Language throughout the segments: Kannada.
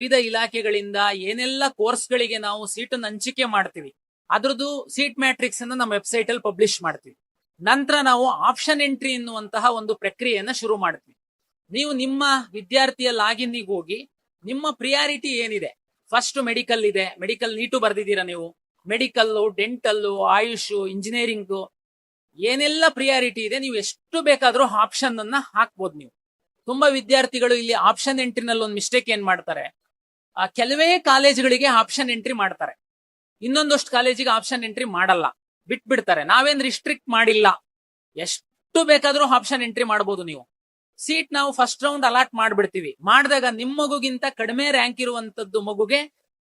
ವಿವಿಧ ಇಲಾಖೆಗಳಿಂದ ಏನೆಲ್ಲ ಕೋರ್ಸ್ಗಳಿಗೆ ನಾವು ಸೀಟನ್ನು ಹಂಚಿಕೆ ಮಾಡ್ತೀವಿ ಅದ್ರದ್ದು ಸೀಟ್ ಮ್ಯಾಟ್ರಿಕ್ಸ್ ಅನ್ನು ನಮ್ಮ ವೆಬ್ಸೈಟ್ ಅಲ್ಲಿ ಪಬ್ಲಿಷ್ ಮಾಡ್ತೀವಿ. ನಂತರ ನಾವು ಆಪ್ಷನ್ ಎಂಟ್ರಿ ಎನ್ನುವಂತಹ ಒಂದು ಪ್ರಕ್ರಿಯೆಯನ್ನ ಶುರು ಮಾಡ್ತೀವಿ. ನೀವು ನಿಮ್ಮ ವಿದ್ಯಾರ್ಥಿಯ ಲಾಗಿನ್ಗೆ ಹೋಗಿ ನಿಮ್ಮ ಪ್ರಿಯಾರಿಟಿ ಏನಿದೆ, ಫಸ್ಟ್ ಮೆಡಿಕಲ್ ಇದೆ, ಮೆಡಿಕಲ್ ನೀಟು ಬರ್ದಿದ್ದೀರಾ ನೀವು, ಮೆಡಿಕಲ್, ಡೆಂಟಲ್, ಆಯುಷ್, ಇಂಜಿನಿಯರಿಂಗ್, ಏನೆಲ್ಲ ಪ್ರಿಯಾರಿಟಿ ಇದೆ ನೀವು ಎಷ್ಟು ಬೇಕಾದ್ರೂ ಆಪ್ಷನ್ ಅನ್ನ ಹಾಕ್ಬೋದು. ನೀವು ತುಂಬಾ ವಿದ್ಯಾರ್ಥಿಗಳು ಇಲ್ಲಿ ಆಪ್ಷನ್ ಎಂಟ್ರಿನಲ್ಲಿ ಒಂದು ಮಿಸ್ಟೇಕ್ ಏನ್ ಮಾಡ್ತಾರೆ, ಕೆಲವೇ ಕಾಲೇಜುಗಳಿಗೆ ಆಪ್ಷನ್ ಎಂಟ್ರಿ ಮಾಡ್ತಾರೆ, ಇನ್ನೊಂದಷ್ಟು ಕಾಲೇಜಿಗೆ ಆಪ್ಷನ್ ಎಂಟ್ರಿ ಮಾಡಲ್ಲ, ಬಿಟ್ಬಿಡ್ತಾರೆ. ನಾವೇನ್ ರಿಸ್ಟ್ರಿಕ್ಟ್ ಮಾಡಿಲ್ಲ, ಎಷ್ಟು ಬೇಕಾದ್ರೂ ಆಪ್ಷನ್ ಎಂಟ್ರಿ ಮಾಡಬಹುದು. ನೀವು ಸೀಟ್ ನಾವು ಫಸ್ಟ್ ರೌಂಡ್ ಅಲಾಟ್ ಮಾಡ್ಬಿಡ್ತೀವಿ. ಮಾಡಿದಾಗ ನಿಮ್ಮ ಮಗುಗಿಂತ ಕಡಿಮೆ ರ್ಯಾಂಕ್ ಇರುವಂತದ್ದು ಮಗುಗೆ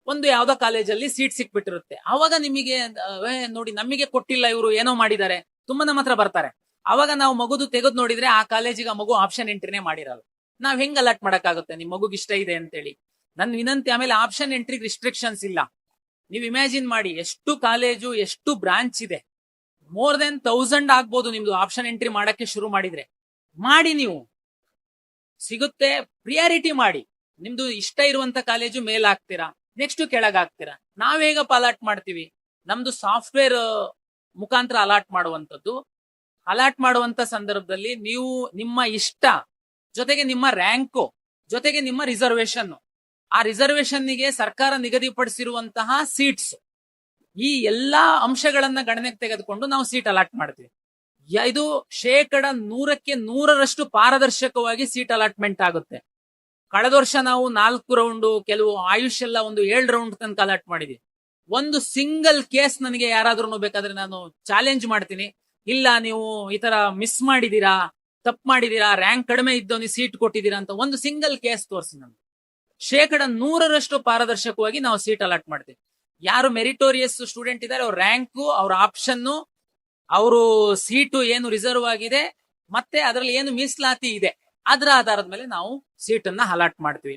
ಒಂದು ಯಾವ್ದೋ ಕಾಲೇಜಲ್ಲಿ ಸೀಟ್ ಸಿಕ್ಬಿಟ್ಟಿರುತ್ತೆ. ಅವಾಗ ನಿಮಗೆ ನೋಡಿ ನಮಗೆ ಕೊಟ್ಟಿಲ್ಲ ಇವರು ಏನೋ ಮಾಡಿದ್ದಾರೆ ತುಂಬಾ ನಮ್ಮ ಹತ್ರ ಬರ್ತಾರೆ. ಅವಾಗ ನಾವು ಮಗುದು ತೆಗೆದು ನೋಡಿದ್ರೆ ಆ ಕಾಲೇಜಿಗೆ ಆ ಮಗು ಆಪ್ಷನ್ ಎಂಟ್ರಿನೇ ಮಾಡಿರಲ್ಲ. ನಾವ್ ಹೆಂಗ್ ಅಲಾಟ್ ಮಾಡಕ್ಕಾಗುತ್ತೆ ನಿಮ್ ಮಗುಗೆ ಇಷ್ಟ ಇದೆ ಅಂತೇಳಿ? ನನ್ ವಿನಂತಿ. ಆಮೇಲೆ ಆಪ್ಷನ್ ಎಂಟ್ರಿ ರಿಸ್ಟ್ರಿಕ್ಷನ್ಸ್ ಇಲ್ಲ. ನೀವು ಇಮ್ಯಾಜಿನ್ ಮಾಡಿ, ಎಷ್ಟು ಕಾಲೇಜು, ಎಷ್ಟು ಬ್ರಾಂಚ್ ಇದೆ, ಮೋರ್ ದೆನ್ 1000 ಆಗ್ಬೋದು ನಿಮ್ದು ಆಪ್ಷನ್ ಎಂಟ್ರಿ ಮಾಡಕ್ಕೆ ಶುರು ಮಾಡಿದ್ರೆ. ಮಾಡಿ, ನೀವು ಸಿಗುತ್ತೆ. ಪ್ರಿಯಾರಿಟಿ ಮಾಡಿ. ನಿಮ್ದು ಇಷ್ಟ ಇರುವಂತ ಕಾಲೇಜು ಮೇಲ್ ಹಾಕ್ತೀರಾ, ನೆಕ್ಸ್ಟ್ ಕೆಳಗ್ ಹಾಕ್ತೀರಾ. ನಾವ್ ಹೇಗಪ್ಪ ಅಲಾಟ್ ಮಾಡ್ತೀವಿ, ನಮ್ದು ಸಾಫ್ಟ್ವೇರ್ ಮುಖಾಂತರ ಅಲಾಟ್ ಮಾಡುವಂತದ್ದು. ಅಲಾಟ್ ಮಾಡುವಂತ ಸಂದರ್ಭದಲ್ಲಿ ನೀವು ನಿಮ್ಮ ಇಷ್ಟ ಜೊತೆಗೆ ನಿಮ್ಮ ರ್ಯಾಂಕು ಜೊತೆಗೆ ನಿಮ್ಮ ರಿಸರ್ವೇಶನ್, ಆ ರಿಸರ್ವೇಶನ್ನಿಗೆ ಸರ್ಕಾರ ನಿಗದಿಪಡಿಸಿರುವಂತಹ ಸೀಟ್ಸ್, ಈ ಎಲ್ಲಾ ಅಂಶಗಳನ್ನ ಗಣನೆಗೆ ತೆಗೆದುಕೊಂಡು ನಾವು ಸೀಟ್ ಅಲಾಟ್ ಮಾಡ್ತೀವಿ. ಇದು 100% ಪಾರದರ್ಶಕವಾಗಿ ಸೀಟ್ ಅಲಾಟ್ಮೆಂಟ್ ಆಗುತ್ತೆ. ಕಳೆದ ವರ್ಷ ನಾವು 4 ರೌಂಡ್, ಕೆಲವು ಆಯುಷ್ ಎಲ್ಲ ಒಂದು 7 ರೌಂಡ್ ತನಕ ಅಲಾಟ್ ಮಾಡಿದ್ವಿ. ಒಂದು ಸಿಂಗಲ್ ಕೇಸ್ ನನಗೆ ಯಾರಾದ್ರೂ ಬೇಕಾದ್ರೆ ನಾನು ಚಾಲೆಂಜ್ ಮಾಡ್ತೀನಿ, ಇಲ್ಲ ನೀವು ಈ ತರ ಮಿಸ್ ಮಾಡಿದೀರಾ, ತಪ್ಪು ಮಾಡಿದೀರಾ, ರ್ಯಾಂಕ್ ಕಡಿಮೆ ಇದ್ದವನಿಗೆ ಸೀಟ್ ಕೊಟ್ಟಿದ್ದೀರಾ ಅಂತ ಒಂದು ಸಿಂಗಲ್ ಕೇಸ್ ತೋರಿಸಿ. ನಮ್ಗೆ 100% ಪಾರದರ್ಶಕವಾಗಿ ನಾವು ಸೀಟ್ ಅಲಾಟ್ ಮಾಡ್ತೀವಿ. ಯಾರು ಮೆರಿಟೋರಿಯಸ್ ಸ್ಟೂಡೆಂಟ್ ಇದ್ದಾರೆ ಅವ್ರ ರ್ಯಾಂಕು, ಅವ್ರ ಆಪ್ಷನ್ನು, ಅವರು ಸೀಟು ಏನು ರಿಸರ್ವ್ ಆಗಿದೆ, ಮತ್ತೆ ಅದರಲ್ಲಿ ಏನು ಮೀಸಲಾತಿ ಇದೆ, ಅದರ ಆಧಾರದ ಮೇಲೆ ನಾವು ಸೀಟನ್ನ ಅಲಾಟ್ ಮಾಡ್ತೀವಿ.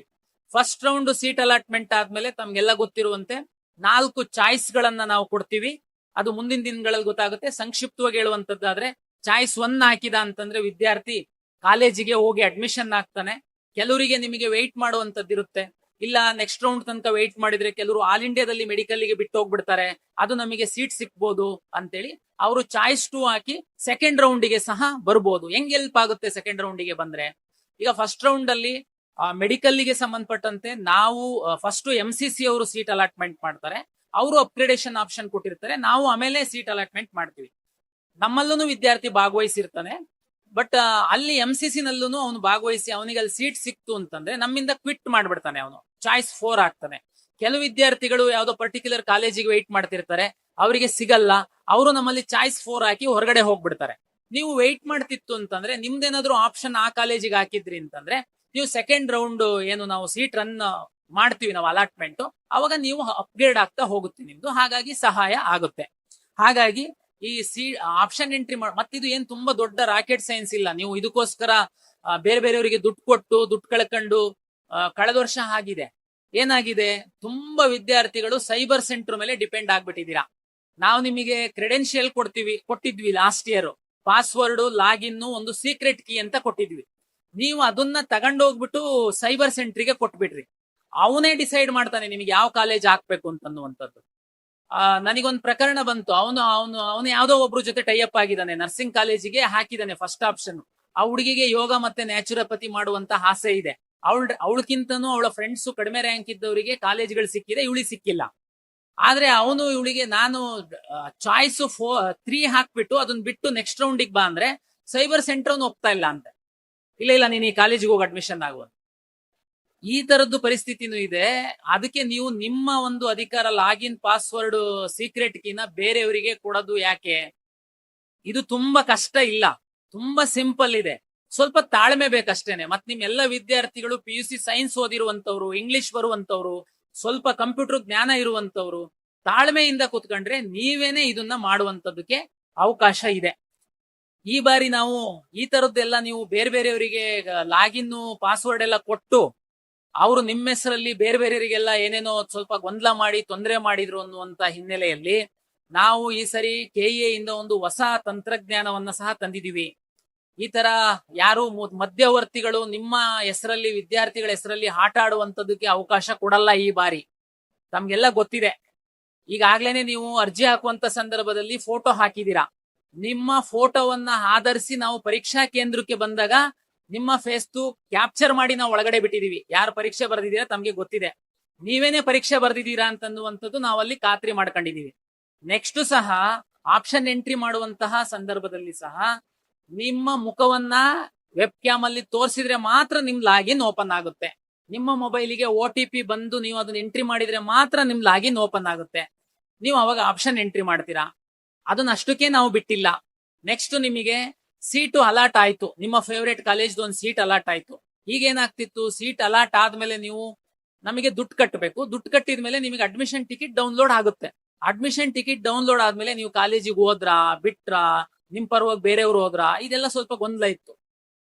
ಫಸ್ಟ್ ರೌಂಡ್ ಸೀಟ್ ಅಲಾಟ್ಮೆಂಟ್ ಆದ್ಮೇಲೆ ತಮ್ಗೆಲ್ಲ ಗೊತ್ತಿರುವಂತೆ 4 ಚಾಯ್ಸ್ ಗಳನ್ನ ನಾವು ಕೊಡ್ತೀವಿ. ಅದು ಮುಂದಿನ ದಿನಗಳಲ್ಲಿ ಗೊತ್ತಾಗುತ್ತೆ. ಸಂಕ್ಷಿಪ್ತವಾಗಿ ಹೇಳುವಂತದ್ದಾದ್ರೆ, ಚಾಯ್ಸ್ 1 ಹಾಕಿದ ಅಂತಂದ್ರೆ ವಿದ್ಯಾರ್ಥಿ ಕಾಲೇಜಿಗೆ ಹೋಗಿ ಅಡ್ಮಿಷನ್ ಆಗ್ತಾನೆ. ಕೆಲವರಿಗೆ ನಿಮಗೆ ವೆಯ್ಟ್ ಮಾಡುವಂತದ್ದಿರುತ್ತೆ, ಇಲ್ಲ ನೆಕ್ಸ್ಟ್ ರೌಂಡ್ ತನಕ ವೆಯ್ಟ್ ಮಾಡಿದ್ರೆ ಕೆಲವರು ಆಲ್ ಇಂಡಿಯಾದಲ್ಲಿ ಮೆಡಿಕಲ್ಗೆ ಬಿಟ್ಟು ಹೋಗ್ಬಿಡ್ತಾರೆ, ಅದು ನಮಗೆ ಸೀಟ್ ಸಿಕ್ಬೋದು ಅಂತೇಳಿ ಅವರು ಚಾಯ್ಸ್ 2 ಹಾಕಿ ಸೆಕೆಂಡ್ ರೌಂಡಿಗೆ ಸಹ ಬರ್ಬೋದು. ಹೆಂಗ್ ಹೆಲ್ಪ್ ಆಗುತ್ತೆ ಸೆಕೆಂಡ್ ರೌಂಡಿಗೆ ಬಂದ್ರೆ? ಈಗ ಫಸ್ಟ್ ರೌಂಡ್ ಅಲ್ಲಿ ಮೆಡಿಕಲ್ಗೆ ಸಂಬಂಧಪಟ್ಟಂತೆ ನಾವು ಫಸ್ಟ್ MCC ಅವರು ಸೀಟ್ ಅಲಾಟ್ಮೆಂಟ್ ಮಾಡ್ತಾರೆ, ಅವರು ಅಪ್ಗ್ರೇಡೇಷನ್ ಆಪ್ಷನ್ ಕೊಟ್ಟಿರ್ತಾರೆ, ನಾವು ಆಮೇಲೆ ಸೀಟ್ ಅಲಾಟ್ಮೆಂಟ್ ಮಾಡ್ತೀವಿ. ನಮ್ಮಲ್ಲೂ ವಿದ್ಯಾರ್ಥಿ ಭಾಗವಹಿಸಿರ್ತಾನೆ, ಬಟ್ ಅಲ್ಲಿ MCC ನಲ್ಲೂ ಅವನು ಭಾಗವಹಿಸಿ ಅವನಿಗೆ ಅಲ್ಲಿ ಸೀಟ್ ಸಿಕ್ತು ಅಂತಂದ್ರೆ ನಮ್ಮಿಂದ ಕ್ವಿಟ್ ಮಾಡ್ಬಿಡ್ತಾನೆ, ಅವನು ಚಾಯ್ಸ್ 4 ಆಗ್ತಾನೆ. ಕೆಲವು ವಿದ್ಯಾರ್ಥಿಗಳು ಯಾವ್ದೋ ಪರ್ಟಿಕ್ಯುಲರ್ ಕಾಲೇಜಿಗೆ ವೆಯ್ಟ್ ಮಾಡ್ತಿರ್ತಾರೆ, ಅವರಿಗೆ ಸಿಗಲ್ಲ, ಅವರು ನಮ್ಮಲ್ಲಿ ಚಾಯ್ಸ್ 4 ಹಾಕಿ ಹೊರಗಡೆ ಹೋಗ್ಬಿಡ್ತಾರೆ. ನೀವು ವೆಯ್ಟ್ ಮಾಡ್ತಿತ್ತು ಅಂತಂದ್ರೆ, ನಿಮ್ದೇನಾದ್ರೂ ಆಪ್ಷನ್ ಆ ಕಾಲೇಜಿಗೆ ಹಾಕಿದ್ರಿ ಅಂತಂದ್ರೆ, ನೀವು ಸೆಕೆಂಡ್ ರೌಂಡ್ ಏನು ನಾವು ಸೀಟ್ ರನ್ ಮಾಡ್ತೀವಿ ನಾವು ಅಲಾಟ್ಮೆಂಟ್, ಅವಾಗ ನೀವು ಅಪ್ಗ್ರೇಡ್ ಆಗ್ತಾ ಹೋಗುತ್ತೆ ನಿಮ್ದು, ಹಾಗಾಗಿ ಸಹಾಯ ಆಗುತ್ತೆ. ಹಾಗಾಗಿ ಈ ಆಪ್ಷನ್ ಎಂಟ್ರಿ ಮತ್ತಿದು ಏನ್ ತುಂಬಾ ದೊಡ್ಡ ರಾಕೆಟ್ ಸೈನ್ಸ್ ಇಲ್ಲ. ನೀವು ಇದಕ್ಕೋಸ್ಕರ ಬೇರೆ ಬೇರೆಯವರಿಗೆ ದುಡ್ಡು ಕೊಟ್ಟು ದುಡ್ಡು ಕಳ್ಕೊಂಡು, ಕಳೆದ ವರ್ಷ ಆಗಿದೆ, ಏನಾಗಿದೆ, ತುಂಬಾ ವಿದ್ಯಾರ್ಥಿಗಳು ಸೈಬರ್ ಸೆಂಟರ್ ಮೇಲೆ ಡಿಪೆಂಡ್ ಆಗ್ಬಿಟ್ಟಿದ್ದೀರಾ. ನಾವು ನಿಮಗೆ ಕ್ರೆಡೆನ್ಶಿಯಲ್ ಕೊಟ್ಟಿದ್ವಿ ಲಾಸ್ಟ್ ಇಯರ್, ಪಾಸ್ವರ್ಡ್, ಲಾಗಿನ್, ಒಂದು ಸೀಕ್ರೆಟ್ ಕೀ ಅಂತ ಕೊಟ್ಟಿದ್ವಿ. ನೀವು ಅದನ್ನ ತಗೊಂಡೋಗ್ಬಿಟ್ಟು ಸೈಬರ್ ಸೆಂಟ್ರಿಗೆ ಕೊಟ್ಬಿಟ್ರಿ. ಅವನೇ ಡಿಸೈಡ್ ಮಾಡ್ತಾನೆ ನಿಮಗೆ ಯಾವ ಕಾಲೇಜ್ ಹಾಕ್ಬೇಕು ಅಂತನ್ನುವಂಥದ್ದು. ನನಗೊಂದು ಪ್ರಕರಣ ಬಂತು, ಅವನು ಯಾವ್ದೋ ಒಬ್ರು ಜೊತೆ ಟೈಅಪ್ ಆಗಿದ್ದಾನೆ, ನರ್ಸಿಂಗ್ ಕಾಲೇಜಿಗೆ ಹಾಕಿದ್ದಾನೆ ಫಸ್ಟ್ ಆಪ್ಷನ್. ಆ ಹುಡುಗಿಗೆ ಯೋಗ ಮತ್ತೆ ನ್ಯಾಚುರೋಪತಿ ಮಾಡುವಂತ ಆಸೆ ಇದೆ. ಅವಳಕ್ಕಿಂತನೂ ಅವಳ ಫ್ರೆಂಡ್ಸ್ ಕಡಿಮೆ ರ್ಯಾಂಕ್ ಇದ್ದವರಿಗೆ ಕಾಲೇಜ್ಗಳು ಸಿಕ್ಕಿದೆ, ಇವಳಿಗೆ ಸಿಕ್ಕಿಲ್ಲ. ಆದ್ರೆ ಅವನು ಇವಳಿಗೆ ನಾನು ಚಾಯ್ಸ್ 3 ಹಾಕ್ಬಿಟ್ಟು ಅದನ್ನ ಬಿಟ್ಟು ನೆಕ್ಸ್ಟ್ ರೌಂಡಿಗೆ ಬಾ ಅಂದ್ರೆ ಸೈಬರ್ ಸೆಂಟರ್ ಅವನು ಹೋಗ್ತಾ ಇಲ್ಲ ಅಂತ. ಇಲ್ಲ ನೀನು ಈ ಕಾಲೇಜಿಗೆ ಹೋಗಿ ಅಡ್ಮಿಷನ್ ಆಗುವ, ಈ ತರದ್ದು ಪರಿಸ್ಥಿತಿನೂ ಇದೆ. ಅದಕ್ಕೆ ನೀವು ನಿಮ್ಮ ಒಂದು ಅಧಿಕಾರ, ಲಾಗಿನ್, ಪಾಸ್ವರ್ಡ್, ಸೀಕ್ರೆಟ್ ಕೀನ ಬೇರೆಯವರಿಗೆ ಕೊಡೋದು ಯಾಕೆ? ಇದು ತುಂಬಾ ಕಷ್ಟ ಇಲ್ಲ, ತುಂಬಾ ಸಿಂಪಲ್ ಇದೆ. ಸ್ವಲ್ಪ ತಾಳ್ಮೆ ಬೇಕಷ್ಟೇನೆ. ಮತ್ ನಿಮ್ ಎಲ್ಲ ವಿದ್ಯಾರ್ಥಿಗಳು PUC ಸೈನ್ಸ್ ಓದಿರುವಂತವ್ರು, ಇಂಗ್ಲಿಷ್ ಬರುವಂತವ್ರು, ಸ್ವಲ್ಪ ಕಂಪ್ಯೂಟರ್ ಜ್ಞಾನ ಇರುವಂತವ್ರು, ತಾಳ್ಮೆಯಿಂದ ಕೂತ್ಕೊಂಡ್ರೆ ನೀವೇನೆ ಇದನ್ನ ಮಾಡುವಂತದಕ್ಕೆ ಅವಕಾಶ ಇದೆ. ಈ ಬಾರಿ ನಾವು ಈ ತರದ್ದೆಲ್ಲ ನೀವು ಬೇರೆ ಬೇರೆಯವರಿಗೆ ಲಾಗಿನ್, ಪಾಸ್ವರ್ಡ್ ಎಲ್ಲ ಕೊಟ್ಟು ಅವರು ನಿಮ್ಮ ಹೆಸರಲ್ಲಿ ಬೇರೆ ಬೇರೆಯವರಿಗೆಲ್ಲ ಏನೇನೋ ಸ್ವಲ್ಪ ಗೊಂದಲ ಮಾಡಿ ತೊಂದರೆ ಮಾಡಿದ್ರು ಅನ್ನುವಂತ ಹಿನ್ನೆಲೆಯಲ್ಲಿ ನಾವು ಈ ಸರಿ KEA ಇಂದ ಒಂದು ಹೊಸ ತಂತ್ರಜ್ಞಾನವನ್ನ ಸಹ ತಂದಿದೀವಿ. ಈ ತರ ಯಾರು ಮಧ್ಯವರ್ತಿಗಳು ನಿಮ್ಮ ಹೆಸರಲ್ಲಿ ವಿದ್ಯಾರ್ಥಿಗಳ ಹೆಸರಲ್ಲಿ ಆಟ ಆಡುವಂತದಕ್ಕೆ ಅವಕಾಶ ಕೊಡಲ್ಲ ಈ ಬಾರಿ. ತಮ್ಗೆಲ್ಲ ಗೊತ್ತಿದೆ. ಈಗಾಗ್ಲೇನೆ ನೀವು ಅರ್ಜಿ ಹಾಕುವಂತ ಸಂದರ್ಭದಲ್ಲಿ ಫೋಟೋ ಹಾಕಿದೀರಾ. ನಿಮ್ಮ ಫೋಟೋವನ್ನ ಆಧರಿಸಿ ನಾವು ಪರೀಕ್ಷಾ ಕೇಂದ್ರಕ್ಕೆ ಬಂದಾಗ ನಿಮ್ಮ ಫೇಸ್ ಕ್ಯಾಪ್ಚರ್ ಮಾಡಿ ನಾವು ಒಳಗಡೆ ಬಿಟ್ಟಿದೀವಿ. ಯಾರು ಪರೀಕ್ಷೆ ಬರೆದಿದ್ದೀರಾ ತಮ್ಗೆ ಗೊತ್ತಿದೆ. ನೀವೇನೆ ಪರೀಕ್ಷೆ ಬರೆದಿದ್ದೀರಾ ಅಂತನ್ನುವಂಥದ್ದು ನಾವಲ್ಲಿ ಖಾತ್ರಿ ಮಾಡ್ಕೊಂಡಿದೀವಿ. ನೆಕ್ಸ್ಟ್ ಸಹ ಆಪ್ಷನ್ ಎಂಟ್ರಿ ಮಾಡುವಂತಹ ಸಂದರ್ಭದಲ್ಲಿ ಸಹ ನಿಮ್ಮ ಮುಖವನ್ನ ವೆಬ್ ಕ್ಯಾಮ್ ಅಲ್ಲಿ ತೋರಿಸಿದ್ರೆ ಮಾತ್ರ ನಿಮ್ ಲಾಗಿನ್ ಓಪನ್ ಆಗುತ್ತೆ. ನಿಮ್ಮ ಮೊಬೈಲಿಗೆ OTP ಬಂದು ನೀವು ಅದನ್ನ ಎಂಟ್ರಿ ಮಾಡಿದ್ರೆ ಮಾತ್ರ ನಿಮ್ ಲಾಗಿನ್ ಓಪನ್ ಆಗುತ್ತೆ. ನೀವು ಅವಾಗ ಆಪ್ಷನ್ ಎಂಟ್ರಿ ಮಾಡ್ತೀರಾ. ಅದನ್ನ ಅಷ್ಟಕ್ಕೆ ನಾವು ಬಿಟ್ಟಿಲ್ಲ. ನೆಕ್ಸ್ಟ್ ನಿಮಗೆ ಸೀಟು ಅಲಾಟ್ ಆಯ್ತು, ನಿಮ್ಮ ಫೇವ್ರೇಟ್ ಕಾಲೇಜ್ ಒಂದು ಸೀಟ್ ಅಲಾಟ್ ಆಯ್ತು. ಈಗೇನಾಗ್ತಿತ್ತು, ಸೀಟ್ ಅಲಾಟ್ ಆದ್ಮೇಲೆ ನೀವು ನಮಗೆ ದುಡ್ಡು ಕಟ್ಟಬೇಕು. ದುಡ್ಡು ಕಟ್ಟಿದ್ಮೇಲೆ ನಿಮಗೆ ಅಡ್ಮಿಷನ್ ಟಿಕೆಟ್ ಡೌನ್ಲೋಡ್ ಆಗುತ್ತೆ. ಅಡ್ಮಿಷನ್ ಟಿಕೆಟ್ ಡೌನ್ಲೋಡ್ ಆದ್ಮೇಲೆ ನೀವು ಕಾಲೇಜಿಗೆ ಹೋದ್ರಾ ಬಿಟ್ರಾ, ನಿಮ್ ಪರವಾಗಿ ಬೇರೆಯವರು ಹೋದ್ರಾ, ಇದೆಲ್ಲ ಸ್ವಲ್ಪ ಗೊಂದಲ ಇತ್ತು.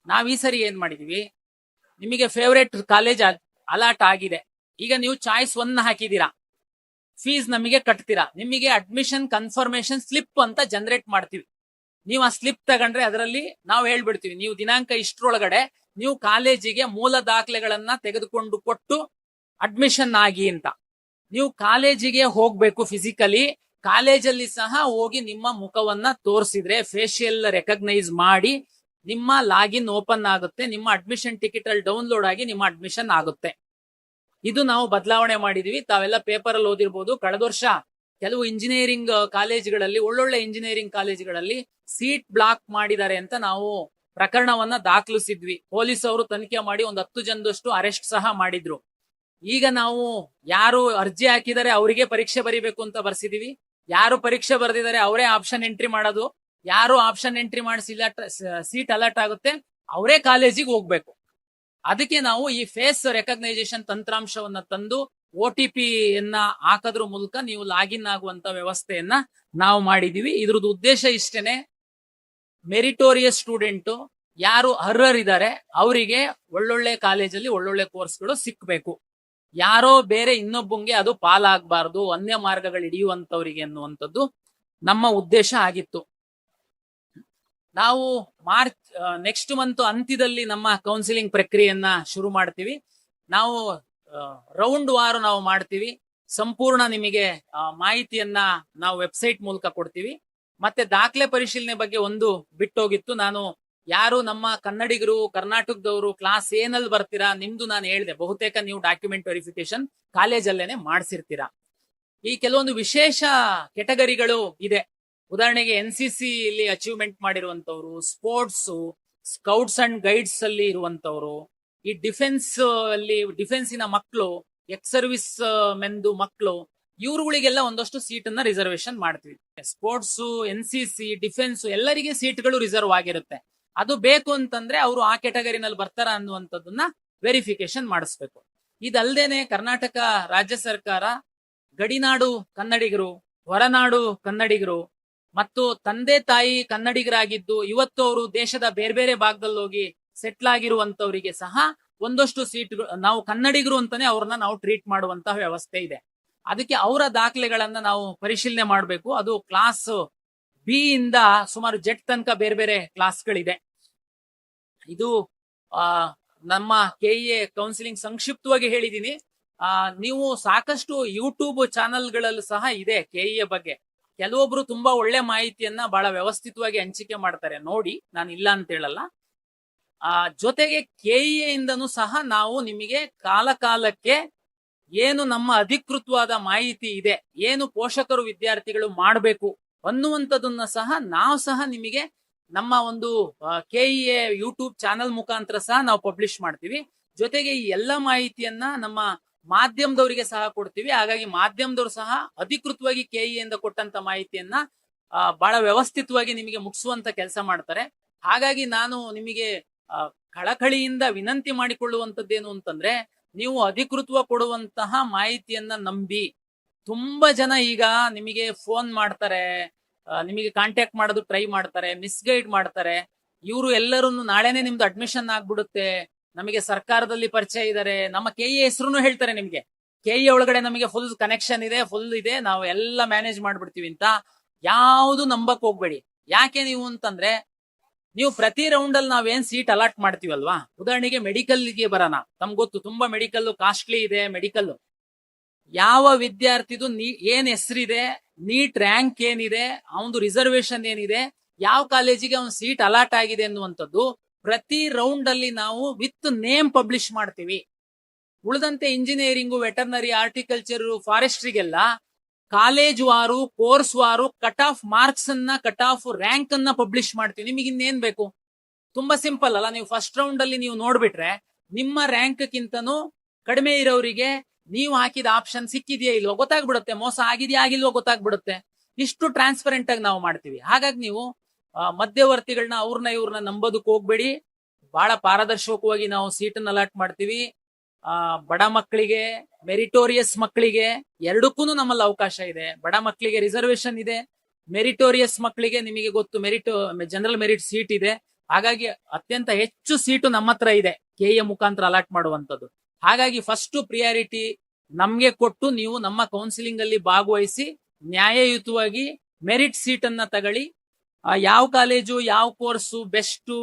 ನಾವ್ ಈ ಸರಿ ಏನ್ ಮಾಡಿದೀವಿ, ನಿಮಗೆ ಫೇವ್ರೇಟ್ ಕಾಲೇಜ್ ಅಲಾಟ್ ಆಗಿದೆ. ಈಗ ನೀವು ಚಾಯ್ಸ್ 1 ಹಾಕಿದೀರಾ, ಫೀಸ್ ನಮಗೆ ಕಟ್ತೀರಾ. ನಿಮಗೆ ಅಡ್ಮಿಷನ್ ಕನ್ಫರ್ಮೇಶನ್ ಸ್ಲಿಪ್ ಅಂತ ಜನರೇಟ್ ಮಾಡ್ತೀವಿ. ನೀವು ಆ ಸ್ಲಿಪ್ ತಗೊಂಡ್ರೆ ಅದರಲ್ಲಿ ನಾವು ಹೇಳ್ಬಿಡ್ತೀವಿ, ನೀವು ದಿನಾಂಕ ಇಷ್ಟರೊಳಗಡೆ ನೀವು ಕಾಲೇಜಿಗೆ ಮೂಲ ದಾಖಲೆಗಳನ್ನ ತೆಗೆದುಕೊಂಡು ಕೊಟ್ಟು ಅಡ್ಮಿಷನ್ ಆಗಿ ಅಂತ. ನೀವು ಕಾಲೇಜಿಗೆ ಹೋಗ್ಬೇಕು ಫಿಸಿಕಲಿ. ಕಾಲೇಜಲ್ಲಿ ಸಹ ಹೋಗಿ ನಿಮ್ಮ ಮುಖವನ್ನ ತೋರಿಸಿದ್ರೆ ಫೇಶಿಯಲ್ ರೆಕಗ್ನೈಸ್ ಮಾಡಿ ನಿಮ್ಮ ಲಾಗಿನ್ ಓಪನ್ ಆಗುತ್ತೆ. ನಿಮ್ಮ ಅಡ್ಮಿಷನ್ ಟಿಕೆಟ್ ಅಲ್ಲಿ ಡೌನ್ಲೋಡ್ ಆಗಿ ನಿಮ್ಮ ಅಡ್ಮಿಷನ್ ಆಗುತ್ತೆ. ಇದು ನಾವು ಬದಲಾವಣೆ ಮಾಡಿದೀವಿ. ತಾವೆಲ್ಲ ಪೇಪರ್ ಅಲ್ಲಿ ಓದಿರ್ಬೋದು. ಕಳೆದ ವರ್ಷ ಕೆಲವು ಇಂಜಿನಿಯರಿಂಗ್ ಕಾಲೇಜುಗಳಲ್ಲಿ, ಒಳ್ಳೊಳ್ಳೆ ಇಂಜಿನಿಯರಿಂಗ್ ಕಾಲೇಜುಗಳಲ್ಲಿ ಸೀಟ್ ಬ್ಲಾಕ್ ಮಾಡಿದ್ದಾರೆ ಅಂತ ನಾವು ಪ್ರಕರಣವನ್ನ ದಾಖಲಿಸಿದ್ವಿ. ಪೊಲೀಸ್ ಅವರು ತನಿಖೆ ಮಾಡಿ ಒಂದು 10 ಜನದಷ್ಟು ಅರೆಸ್ಟ್ ಸಹ ಮಾಡಿದ್ರು. ಈಗ ನಾವು ಯಾರು ಅರ್ಜಿ ಹಾಕಿದರೆ ಅವರಿಗೆ ಪರೀಕ್ಷೆ ಬರೀಬೇಕು ಅಂತ ಬರ್ಸಿದೀವಿ. ಯಾರು ಪರೀಕ್ಷೆ ಬರೆದಿದ್ದಾರೆ ಅವರೇ ಆಪ್ಷನ್ ಎಂಟ್ರಿ ಮಾಡೋದು. ಯಾರು ಆಪ್ಷನ್ ಎಂಟ್ರಿ ಮಾಡಿ ಸೀಟ್ ಅಲರ್ಟ್ ಆಗುತ್ತೆ ಅವರೇ ಕಾಲೇಜಿಗೆ ಹೋಗ್ಬೇಕು. ಅದಕ್ಕೆ ನಾವು ಈ ಫೇಸ್ ರೆಕಗ್ನೈಸೇಷನ್ ತಂತ್ರಾಂಶವನ್ನ ತಂದು OTP ಯನ್ನ ಹಾಕೋದ್ರ ಮೂಲಕ ನೀವು ಲಾಗಿನ್ ಆಗುವಂತ ವ್ಯವಸ್ಥೆಯನ್ನ ನಾವು ಮಾಡಿದೀವಿ. ಇದ್ರದ್ದು ಉದ್ದೇಶ ಇಷ್ಟೇನೆ, ಮೆರಿಟೋರಿಯಸ್ ಸ್ಟೂಡೆಂಟ್ ಯಾರು ಅರ್ಹರಿದ್ದಾರೆ ಅವರಿಗೆ ಒಳ್ಳೊಳ್ಳೆ ಕಾಲೇಜಲ್ಲಿ ಒಳ್ಳೊಳ್ಳೆ ಕೋರ್ಸ್ಗಳು ಸಿಕ್ಬೇಕು. ಯಾರೋ ಬೇರೆ ಇನ್ನೊಬ್ಬಂಗೆ ಅದು ಪಾಲಾಗಬಾರ್ದು, ಅನ್ಯ ಮಾರ್ಗಗಳು ಹಿಡಿಯುವಂತವರಿಗೆ ಅನ್ನುವಂಥದ್ದು ನಮ್ಮ ಉದ್ದೇಶ ಆಗಿತ್ತು. ನಾವು ನೆಕ್ಸ್ಟ್ ಮಂತ್ ಅಂತ್ಯದಲ್ಲಿ ನಮ್ಮ ಕೌನ್ಸಿಲಿಂಗ್ ಪ್ರಕ್ರಿಯೆಯನ್ನ ಶುರು ಮಾಡ್ತೀವಿ. ನಾವು ರೌಂಡ್ ವಾರು ನಾವು ಮಾಡ್ತೀವಿ. ಸಂಪೂರ್ಣ ನಿಮಗೆ ಮಾಹಿತಿಯನ್ನ ನಾವು ವೆಬ್ಸೈಟ್ ಮೂಲಕ ಕೊಡ್ತೀವಿ. ಮತ್ತೆ ದಾಖಲೆ ಪರಿಶೀಲನೆ ಬಗ್ಗೆ ಒಂದು ಬಿಟ್ಟೋಗಿತ್ತು. ನಾನು ಯಾರು ನಮ್ಮ ಕನ್ನಡಿಗರು, ಕರ್ನಾಟಕದವರು ಕ್ಲಾಸ್ ಏನಲ್ಲಿ ಬರ್ತೀರಾ ನಿಮ್ದು ನಾನು ಹೇಳಿದೆ, ಬಹುತೇಕ ನೀವು ಡಾಕ್ಯುಮೆಂಟ್ ವೆರಿಫಿಕೇಶನ್ ಕಾಲೇಜಲ್ಲೇನೆ ಮಾಡ್ಸಿರ್ತೀರಾ. ಈ ಕೆಲವೊಂದು ವಿಶೇಷ ಕೆಟಗರಿಗಳು ಇದೆ. ಉದಾಹರಣೆಗೆ NCC ಇಲ್ಲಿ ಅಚೀವ್ಮೆಂಟ್ ಮಾಡಿರುವಂತವ್ರು, ಸ್ಪೋರ್ಟ್ಸ್, ಸ್ಕೌಟ್ಸ್ ಅಂಡ್ ಗೈಡ್ಸ್ ಅಲ್ಲಿ ಇರುವಂತವ್ರು, ಈ ಡಿಫೆನ್ಸಿನ ಮಕ್ಕಳು, ಎಕ್ಸ್ ಸರ್ವಿಸ್ ಮೆನ್ದು ಮಕ್ಕಳು, ಇವ್ರುಗಳಿಗೆಲ್ಲ ಒಂದಷ್ಟು ಸೀಟನ್ನ ರಿಸರ್ವೇಶನ್ ಮಾಡ್ತೀವಿ. ಸ್ಪೋರ್ಟ್ಸ್, NCC, ಡಿಫೆನ್ಸ್ ಎಲ್ಲರಿಗೆ ಸೀಟ್ಗಳು ರಿಸರ್ವ್ ಆಗಿರುತ್ತೆ. ಅದು ಬೇಕು ಅಂತಂದ್ರೆ ಅವರು ಆ ಕೆಟಗರಿನಲ್ಲಿ ಬರ್ತಾರ ಅನ್ನುವಂಥದ್ದನ್ನ ವೆರಿಫಿಕೇಶನ್ ಮಾಡಿಸ್ಬೇಕು. ಇದಲ್ದೇನೆ ಕರ್ನಾಟಕ ರಾಜ್ಯ ಸರ್ಕಾರ ಗಡಿನಾಡು ಕನ್ನಡಿಗರು, ಹೊರನಾಡು ಕನ್ನಡಿಗರು ಮತ್ತು ತಂದೆ ತಾಯಿ ಕನ್ನಡಿಗರಾಗಿದ್ದು ಇವತ್ತು ಅವರು ದೇಶದ ಬೇರೆ ಬೇರೆ ಭಾಗದಲ್ಲಿ ಹೋಗಿ ಸೆಟ್ಲ್ ಆಗಿರುವಂತವರಿಗೆ ಸಹ ಒಂದಷ್ಟು ಸೀಟ್ಗಳು, ನಾವು ಕನ್ನಡಿಗರು ಅಂತಾನೆ ಅವ್ರನ್ನ ನಾವು ಟ್ರೀಟ್ ಮಾಡುವಂತಹ ವ್ಯವಸ್ಥೆ ಇದೆ. ಅದಕ್ಕೆ ಅವರ ದಾಖಲೆಗಳನ್ನ ನಾವು ಪರಿಶೀಲನೆ ಮಾಡಬೇಕು. ಅದು ಕ್ಲಾಸ್ B ಇಂದ ಸುಮಾರು ಜೆಡ್ ತನಕ ಬೇರೆ ಬೇರೆ ಕ್ಲಾಸ್ಗಳಿದೆ. ಇದು ನಮ್ಮ KEA ಕೌನ್ಸಿಲಿಂಗ್ ಸಂಕ್ಷಿಪ್ತವಾಗಿ ಹೇಳಿದೀನಿ. ನೀವು ಸಾಕಷ್ಟು ಯೂಟ್ಯೂಬ್ ಚಾನೆಲ್ಗಳಲ್ಲೂ ಸಹ ಇದೆ KEA ಬಗ್ಗೆ. ಕೆಲವೊಬ್ರು ತುಂಬಾ ಒಳ್ಳೆ ಮಾಹಿತಿಯನ್ನ ಬಹಳ ವ್ಯವಸ್ಥಿತವಾಗಿ ಹಂಚಿಕೆ ಮಾಡ್ತಾರೆ, ನೋಡಿ, ನಾನು ಇಲ್ಲ ಅಂತ ಹೇಳಲ್ಲ. ಜೊತೆಗೆ KEA ಇಂದನೂ ಸಹ ನಾವು ನಿಮಗೆ ಕಾಲ ಕಾಲಕ್ಕೆ ಏನು ನಮ್ಮ ಅಧಿಕೃತವಾದ ಮಾಹಿತಿ ಇದೆ, ಏನು ಪೋಷಕರು ವಿದ್ಯಾರ್ಥಿಗಳು ಮಾಡಬೇಕು ಅನ್ನುವಂಥದ್ದನ್ನ ಸಹ ನಾವು ಸಹ ನಿಮಗೆ ನಮ್ಮ ಒಂದು KEA ಯೂಟ್ಯೂಬ್ ಚಾನೆಲ್ ಮುಖಾಂತರ ಸಹ ನಾವು ಪಬ್ಲಿಷ್ ಮಾಡ್ತೀವಿ. ಜೊತೆಗೆ ಈ ಎಲ್ಲ ಮಾಹಿತಿಯನ್ನ ನಮ್ಮ ಮಾಧ್ಯಮದವರಿಗೆ ಸಹ ಕೊಡ್ತೀವಿ. ಹಾಗಾಗಿ ಮಾಧ್ಯಮದವರು ಸಹ ಅಧಿಕೃತವಾಗಿ KEA ಇಂದ ಕೊಟ್ಟಂತ ಮಾಹಿತಿಯನ್ನ ಬಹಳ ವ್ಯವಸ್ಥಿತವಾಗಿ ನಿಮಗೆ ಮುಗಿಸುವಂತ ಕೆಲಸ ಮಾಡ್ತಾರೆ. ಹಾಗಾಗಿ ನಾನು ನಿಮಗೆ ಕಳಕಳಿಯಿಂದ ವಿನಂತಿ ಮಾಡಿಕೊಳ್ಳುವಂತದ್ದೇನು ಅಂತಂದ್ರೆ, ನೀವು ಅಧಿಕೃತವಾಗಿ ಕೊಡುವಂತಹ ಮಾಹಿತಿಯನ್ನ ನಂಬಿ ತುಂಬಾ ಜನ ಈಗ ನಿಮಗೆ ಫೋನ್ ಮಾಡ್ತಾರೆ, ನಿಮಗೆ ಕಾಂಟ್ಯಾಕ್ಟ್ ಮಾಡೋದು ಟ್ರೈ ಮಾಡ್ತಾರೆ, ಮಿಸ್ಗೈಡ್ ಮಾಡ್ತಾರೆ. ಇವರು ಎಲ್ಲರೂ ನಾಳೆನೆ ನಿಮ್ದು ಅಡ್ಮಿಷನ್ ಆಗ್ಬಿಡುತ್ತೆ, ನಮಗೆ ಸರ್ಕಾರದಲ್ಲಿ ಪರಿಚಯ ಇದ್ದಾರೆ, ನಮ್ಮ KEA ಹೆಸರು ಹೇಳ್ತಾರೆ ನಿಮ್ಗೆ, KEA ಒಳಗಡೆ ನಮಗೆ ಫುಲ್ ಕನೆಕ್ಷನ್ ಇದೆ, ಫುಲ್ ಇದೆ, ನಾವು ಎಲ್ಲ ಮ್ಯಾನೇಜ್ ಮಾಡ್ಬಿಡ್ತೀವಿ ಅಂತ ಯಾವುದು ನಂಬಕ್ ಹೋಗ್ಬೇಡಿ. ಯಾಕೆ ನೀವು ಅಂತಂದ್ರೆ ನೀವು ಪ್ರತಿ ರೌಂಡ್ ಅಲ್ಲಿ ನಾವೇನ್ ಸೀಟ್ ಅಲಾಟ್ ಮಾಡ್ತೀವಲ್ವಾ, ಉದಾಹರಣೆಗೆ ಮೆಡಿಕಲ್ ಗೆ ಬರೋಣ. ತಮ್ಗೆ ಗೊತ್ತು, ತುಂಬಾ ಮೆಡಿಕಲ್ ಕಾಸ್ಟ್ಲಿ ಇದೆ. ಮೆಡಿಕಲ್ ಯಾವ ವಿದ್ಯಾರ್ಥಿದು ಏನ್ ಹೆಸರಿದೆ, ನೀಟ್ ರ್ಯಾಂಕ್ ಏನಿದೆ, ಅವನದು ರಿಸರ್ವೇಶನ್ ಏನಿದೆ, ಯಾವ ಕಾಲೇಜಿಗೆ ಅವನ್ ಸೀಟ್ ಅಲಾಟ್ ಆಗಿದೆ ಅನ್ನುವಂಥದ್ದು ಪ್ರತಿ ರೌಂಡ್ ಅಲ್ಲಿ ನಾವು ವಿತ್ ನೇಮ್ ಪಬ್ಲಿಷ್ ಮಾಡ್ತೀವಿ. ಉಳಿದಂತೆ ಇಂಜಿನಿಯರಿಂಗು, ವೆಟರ್ನರಿ, ಆರ್ಟಿಕಲ್ಚರ್, ಫಾರೆಸ್ಟ್ರಿಗೆಲ್ಲ ಕಾಲೇಜ್ ವಾರು, ಕೋರ್ಸ್ ವಾರು ಕಟ್ ಆಫ್ ಮಾರ್ಕ್ಸ್ ಅನ್ನ, ಕಟ್ ಆಫ್ ರ್ಯಾಂಕ್ ಅನ್ನ ಪಬ್ಲಿಷ್ ಮಾಡ್ತೀವಿ. ನಿಮಗೆ ಇನ್ನೇನ್ ಬೇಕು? ತುಂಬಾ ಸಿಂಪಲ್ ಅಲ್ಲ? ನೀವು ಫಸ್ಟ್ ರೌಂಡ್ ಅಲ್ಲಿ ನೀವು ನೋಡ್ಬಿಟ್ರೆ ನಿಮ್ಮ ರ್ಯಾಂಕ್ ಕಿಂತನೂ ಕಡಿಮೆ ಇರೋರಿಗೆ ನೀವು ಹಾಕಿದ ಆಪ್ಷನ್ ಸಿಕ್ಕಿದೆಯಾ ಇಲ್ವೋ ಗೊತ್ತಾಗ್ಬಿಡುತ್ತೆ. ಮೋಸ ಆಗಿದೆಯಾ ಆಗಿಲ್ವೋ ಗೊತ್ತಾಗ್ಬಿಡುತ್ತೆ. ಇಷ್ಟು ಟ್ರಾನ್ಸ್ಪರೆಂಟ್ ಆಗಿ ನಾವು ಮಾಡ್ತೀವಿ. ಹಾಗಾಗಿ ನೀವು ಮಧ್ಯವರ್ತಿಗಳನ್ನ, ಇವ್ರನ್ನ ನಂಬೋದಕ್ಕೆ ಹೋಗ್ಬೇಡಿ. ಬಹಳ ಪಾರದರ್ಶಕವಾಗಿ ನಾವು ಸೀಟನ್ನು ಅಲಾಟ್ ಮಾಡ್ತೀವಿ. ಬಡ ಮಕ್ಕಳಿಗೆ, ಮೆರಿಟೋರಿಯಸ್ ಮಕ್ಕಳಿಗೆ ಎರಡಕ್ಕೂ ನಮ್ಮಲ್ಲಿ ಅವಕಾಶ ಇದೆ. ಬಡ ಮಕ್ಕಳಿಗೆ ರಿಸರ್ವೇಶನ್ ಇದೆ, ಮೆರಿಟೋರಿಯಸ್ ಮಕ್ಕಳಿಗೆ ನಿಮಗೆ ಗೊತ್ತು ಜನರಲ್ ಮೆರಿಟ್ ಸೀಟ್ ಇದೆ. ಹಾಗಾಗಿ ಅತ್ಯಂತ ಹೆಚ್ಚು ಸೀಟು ನಮ್ಮ ಹತ್ರ ಇದೆ ಕೆಎ ಮುಖಾಂತರ ಅಲಾಟ್ ಮಾಡುವಂತದ್ದು. ಹಾಗಾಗಿ ಫಸ್ಟ್ ಪ್ರಿಯಾರಿಟಿ ನಮ್ಗೆ ಕೊಟ್ಟು ನೀವು ನಮ್ಮ ಕೌನ್ಸಿಲಿಂಗ್ ಅಲ್ಲಿ ಭಾಗವಹಿಸಿ ನ್ಯಾಯಯುತವಾಗಿ ಮೆರಿಟ್ ಸೀಟ್ ಅನ್ನ ತಗೊಳ್ಳಿ. ಯಾವ ಕಾಲೇಜು, ಯಾವ ಕೋರ್ಸು ಬೆಸ್ಟ್,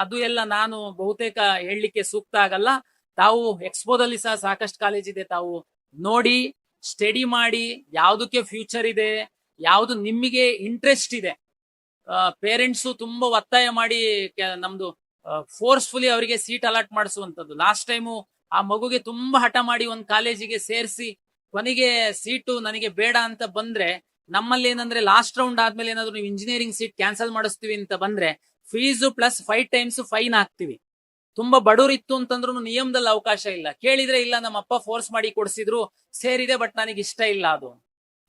ಅದು ಎಲ್ಲ ನಾನು ಬಹುತೇಕ ಹೇಳಲಿಕ್ಕೆ ಸೂಕ್ತ ಆಗಲ್ಲ. ತಾವು ಎಕ್ಸ್ಪೋದಲ್ಲಿ ಸಹ ಸಾಕಷ್ಟು ಕಾಲೇಜ್ ಇದೆ, ತಾವು ನೋಡಿ ಸ್ಟಡಿ ಮಾಡಿ ಯಾವ್ದಕ್ಕೆ ಫ್ಯೂಚರ್ ಇದೆ, ಯಾವ್ದು ನಿಮಗೆ ಇಂಟ್ರೆಸ್ಟ್ ಇದೆ. ಪೇರೆಂಟ್ಸು ತುಂಬಾ ಒತ್ತಾಯ ಮಾಡಿ ನಮ್ದು ಫೋರ್ಸ್ಫುಲಿ ಅವರಿಗೆ ಸೀಟ್ ಅಲಾಟ್ ಮಾಡಿಸುವಂತದ್ದು. ಲಾಸ್ಟ್ ಟೈಮು ಆ ಮಗುಗೆ ತುಂಬಾ ಹಠ ಮಾಡಿ ಒಂದು ಕಾಲೇಜಿಗೆ ಸೇರಿಸಿ ಕೊನೆಗೆ ಸೀಟು ನನಗೆ ಬೇಡ ಅಂತ ಬಂದ್ರೆ, ನಮ್ಮಲ್ಲಿ ಏನಂದ್ರೆ ಲಾಸ್ಟ್ ರೌಂಡ್ ಆದ್ಮೇಲೆ ಏನಾದ್ರು ನೀವು ಇಂಜಿನಿಯರಿಂಗ್ ಸೀಟ್ ಕ್ಯಾನ್ಸಲ್ ಮಾಡಿಸ್ತೀವಿ ಅಂತ ಬಂದ್ರೆ ಫೀಸು ಪ್ಲಸ್ 5 ಟೈಮ್ಸ್ ಫೈನ್ ಹಾಕ್ತಿವಿ. ತುಂಬಾ ಬಡವರು ಇತ್ತು ಅಂತಂದ್ರು ನಿಯಮದಲ್ಲಿ ಅವಕಾಶ ಇಲ್ಲ. ಕೇಳಿದ್ರೆ ಇಲ್ಲ ನಮ್ಮ ಅಪ್ಪ ಫೋರ್ಸ್ ಮಾಡಿ ಕೊಡ್ಸಿದ್ರು, ಸೇರಿದೆ ಬಟ್ ನನಗೆ ಇಷ್ಟ ಇಲ್ಲ ಅದು.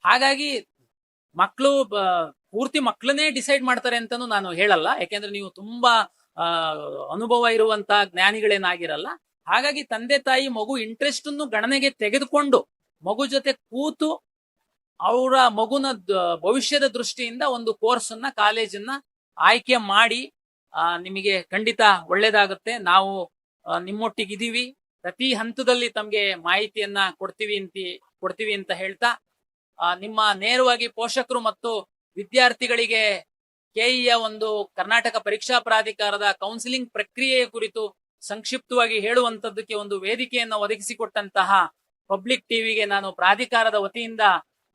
ಹಾಗಾಗಿ ಮಕ್ಕಳು ಪೂರ್ತಿ ಮಕ್ಕಳನ್ನೇ ಡಿಸೈಡ್ ಮಾಡ್ತಾರೆ ಅಂತಾನು ನಾನು ಹೇಳಲ್ಲ. ಯಾಕೆಂದ್ರೆ ನೀವು ತುಂಬಾ ಅನುಭವ ಇರುವಂತ ಜ್ಞಾನಿಗಳೇನಾಗಿರಲ್ಲ. ಹಾಗಾಗಿ ತಂದೆ ತಾಯಿ ಮಗು ಇಂಟ್ರೆಸ್ಟ್ ಅನ್ನು ಗಣನೆಗೆ ತೆಗೆದುಕೊಂಡು ಮಗು ಜೊತೆ ಕೂತು ಅವರ ಮಗುನ ಭವಿಷ್ಯದ ದೃಷ್ಟಿಯಿಂದ ಒಂದು ಕೋರ್ಸ್ ಅನ್ನ, ಕಾಲೇಜನ್ನ ಆಯ್ಕೆ ಮಾಡಿ ನಿಮಗೆ ಖಂಡಿತ ಒಳ್ಳೇದಾಗುತ್ತೆ. ನಾವು ನಿಮ್ಮೊಟ್ಟಿಗಿದ್ದೀವಿ. ಪ್ರತಿ ಹಂತದಲ್ಲಿ ತಮ್ಗೆ ಮಾಹಿತಿಯನ್ನ ಕೊಡ್ತೀವಿ ಅಂತ ಹೇಳ್ತಾ, ನಿಮ್ಮ ನೇರವಾಗಿ ಪೋಷಕರು ಮತ್ತು ವಿದ್ಯಾರ್ಥಿಗಳಿಗೆ ಕೆಇಯ ಒಂದು ಕರ್ನಾಟಕ ಪರೀಕ್ಷಾ ಪ್ರಾಧಿಕಾರದ ಕೌನ್ಸಿಲಿಂಗ್ ಪ್ರಕ್ರಿಯೆಯ ಕುರಿತು ಸಂಕ್ಷಿಪ್ತವಾಗಿ ಹೇಳುವಂತದ್ದಕ್ಕೆ ಒಂದು ವೇದಿಕೆಯನ್ನು ಒದಗಿಸಿಕೊಟ್ಟಂತಹ ಪಬ್ಲಿಕ್ ಟಿವಿಗೆ ನಾನು ಪ್ರಾಧಿಕಾರದ ವತಿಯಿಂದ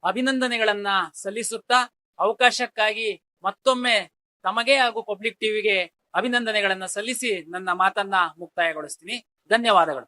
ಅಭಿನಂದನೆಗಳನ್ನ ಸಲ್ಲಿಸುತ್ತಾ, ಅವಕಾಶಕ್ಕಾಗಿ ಮತ್ತೊಮ್ಮೆ ತಮಗೆ ಹಾಗೂ ಪಬ್ಲಿಕ್ ಟಿವಿಗೆ ಅಭಿನಂದನೆಗಳನ್ನ ಸಲ್ಲಿಸಿ ನನ್ನ ಮಾತನ್ನ ಮುಕ್ತಾಯಗೊಳಿಸ್ತೀನಿ. ಧನ್ಯವಾದಗಳು.